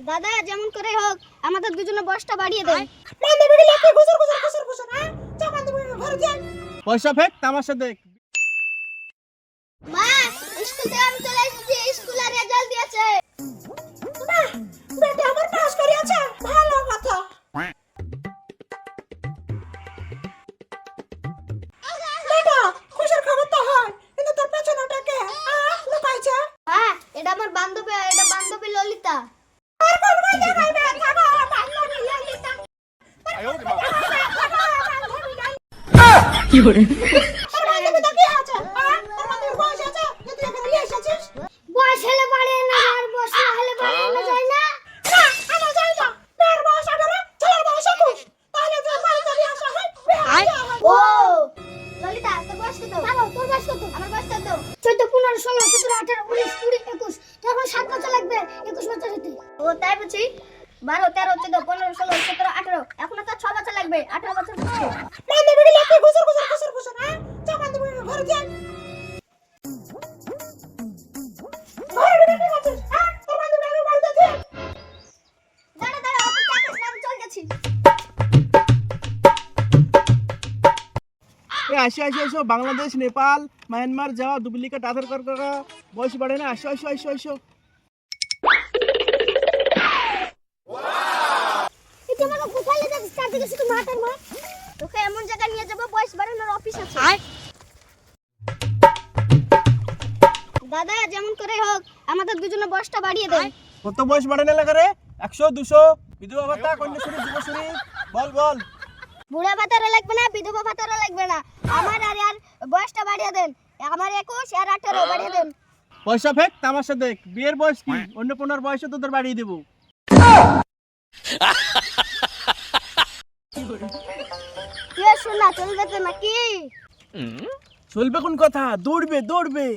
দাদা যেমন করে হোক আমাদের দুজনের বয়সটা বাড়িয়ে দেন। বান্ধবীকে লেখে ঘুষর ঘুষর ঘুষর ঘুষর হ্যাঁ যা বান্ধবীকে ঘরে যান। পয়সা ফেক তামাশা দেখ। মা স্কুল থেকে আমি চলে এসেছি, স্কুলের রেজাল্ট দিয়েছে। বাহ, বেটা আমার পাস করিয়াছে, ভালো কথা। বেটা খুশির খবর তো হয়, কিন্তু তোর পেছনে ওটাকে লুকাইছে। হ্যাঁ এটা আমার বান্ধবী, এটা বান্ধবী ললিতা। আর কোন ভাই দেখাইবে থাকা বান্ধবী ললিতা। কি করে আর বান্ধবী তো কি আছে? তোর বান্ধবীর বয়স আছে, যে তুই এখানে নিয়ে এসেছিস? বয়স হলে বাড়ে না, আর বয়স না হলে বাড়ে না, যায় না। না, আমি যাই না। মেয়ের বয়স 18, ছেলের বয়স 21। তাহলে যে বান্ধবী আসা হয়, বিয়ে দেওয়া হয়। ও ললিতা তোর বয়স কত? বাবা তোর বয়স কত? আমার বয়স কত? 14 15 16 17 18 19 20 21। তখন 7 বছর লাগবে 21 বছর হতে। ও তাই বুঝি 12 13 14 15 16 17 18 এখন তো 6 বছর লাগবে 18 বছর হতে। বান্ধবীকে লেখে ঘুষর ঘুষর ঘুষর ঘুষর হ্যাঁ যা বান্ধবীকে ঘরে যান। ঘরে ঢুকে কি করছিস? হ্যাঁ তোর বান্ধবী আমি বাড়িতে আছি। দাঁড়া দাঁড়া অত চাপিস না, আমি চলে গেছি। আসো বাংলাদেশ নেপাল মায়ানমার যাওয়া ডুপ্লিকেট আধার কার্ড করা বয়স বাড়ে না। আসো এটা মানে কোথায় নিয়ে যাচ্ছিস? চারদিকে শুধু মাঠ আর মাঠ। তোকে এমন জায়গায় নিয়ে যাবো বয়স বাড়ানোর অফিস আছে। দাদা যেমন করে হোক আমাদের দুজনের বয়সটা বাড়িয়ে দেন। কত বয়স বাড়ে না লাগে রে? 100 200 বিধবা ভাতা কন্যাশ্রী যুবশ্রী বল বুড়া ভাতারও লাগবে না, বিধবা ভাতারও লাগবে না, আমার আর বয়সটা বাড়িয়ে দেন। আমার 21 আর 18 বাড়িয়ে দেন। পয়সা ফেক তামাশা দেখ। বিয়ের বয়স কি? অন্য পনেরো বয়সে তোদের বাড়িয়ে দেবো। কি শোনা চলবে তো নাকি? চলবে কোন কথা? দৌড়বে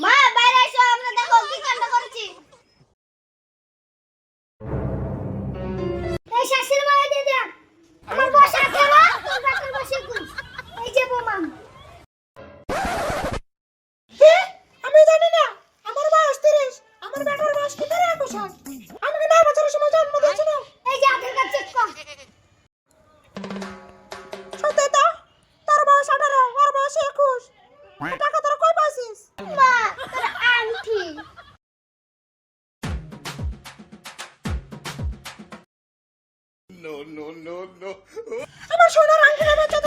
মা বাইরে এসো, আমরা দেখো কি কাণ্ড করেছি। এই শাশুড়ি মা দিয়ে দেন। আমার বয়স 18, তোর বাটার বয়স 21। এই যে বোমা। কি? আমি জানি না। আমার বয়স 30, আমার বেটার বয়স কি করে 21 হয়? আমাকে 9 বছরের সময় জন্ম দিয়েছিল। এই যে আধার কার্ড চেক কর। সত্যি তো? তোর বয়স 18, ওর বয়স 21। টাকা তোরা কই পাইছিস? মা তোর আন্টি। আমার সোনার আংটিটা বেচে